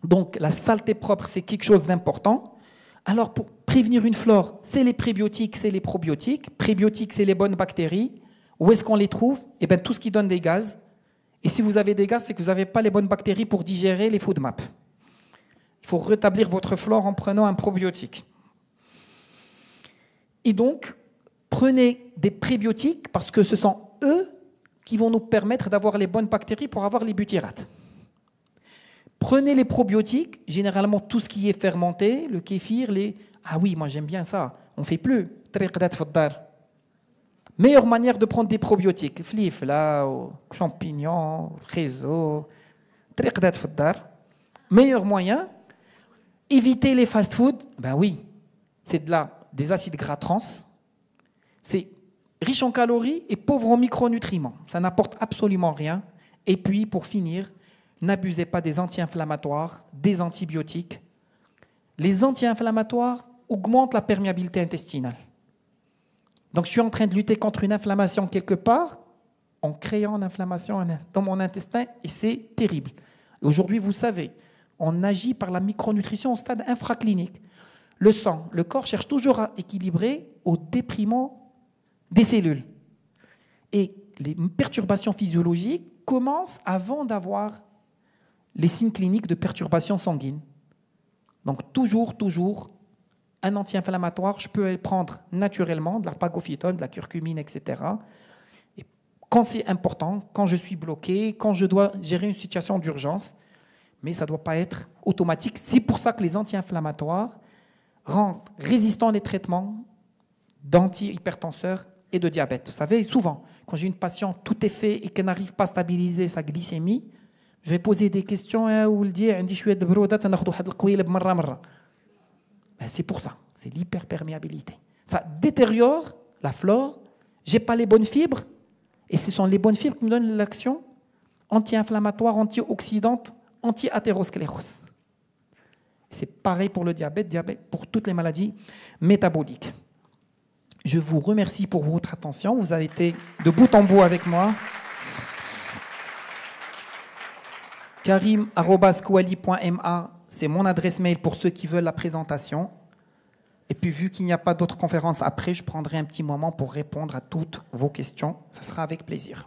Donc, la saleté propre, c'est quelque chose d'important. Alors, pour prévenir une flore, c'est les prébiotiques, c'est les probiotiques. Prébiotiques, c'est les bonnes bactéries. Où est-ce qu'on les trouve? Eh bien, tout ce qui donne des gaz. Et si vous avez des gaz, c'est que vous n'avez pas les bonnes bactéries pour digérer les food maps. Il faut rétablir votre flore en prenant un probiotique. Et donc, prenez des prébiotiques parce que ce sont eux qui vont nous permettre d'avoir les bonnes bactéries pour avoir les butyrates. Prenez les probiotiques, généralement tout ce qui est fermenté, le kéfir, les... Ah oui, moi j'aime bien ça, on ne fait plus. Meilleure manière de prendre des probiotiques, flifla, champignons, réseau, meilleur moyen, éviter les fast-foods, ben oui, c'est des acides gras trans, c'est riche en calories et pauvre en micronutriments. Ça n'apporte absolument rien. Et puis, pour finir, n'abusez pas des anti-inflammatoires, des antibiotiques. Les anti-inflammatoires augmentent la perméabilité intestinale. Donc, je suis en train de lutter contre une inflammation quelque part en créant une inflammation dans mon intestin et c'est terrible. Aujourd'hui, vous savez, on agit par la micronutrition au stade infraclinique. Le sang, le corps cherche toujours à équilibrer au déprimant des cellules. Et les perturbations physiologiques commencent avant d'avoir les signes cliniques de perturbations sanguines. Donc toujours, un anti-inflammatoire, je peux le prendre naturellement, de l'arpagophytone, de la curcumine, etc. Et quand c'est important, quand je suis bloqué, quand je dois gérer une situation d'urgence, mais ça ne doit pas être automatique. C'est pour ça que les anti-inflammatoires rendent résistants les traitements d'anti-hypertenseurs et de diabète. Vous savez, souvent, quand j'ai une patiente, tout est fait et qu'elle n'arrive pas à stabiliser sa glycémie, je vais poser des questions. C'est pour ça, c'est l'hyperperméabilité. Ça détériore la flore, je n'ai pas les bonnes fibres, et ce sont les bonnes fibres qui me donnent l'action anti-inflammatoire, antioxydante, anti-athérosclérose. C'est pareil pour le diabète, pour toutes les maladies métaboliques. Je vous remercie pour votre attention. Vous avez été de bout en bout avec moi. karim@kouali.ma, c'est mon adresse mail pour ceux qui veulent la présentation. Et puis, vu qu'il n'y a pas d'autres conférences après, je prendrai un petit moment pour répondre à toutes vos questions. Ça sera avec plaisir.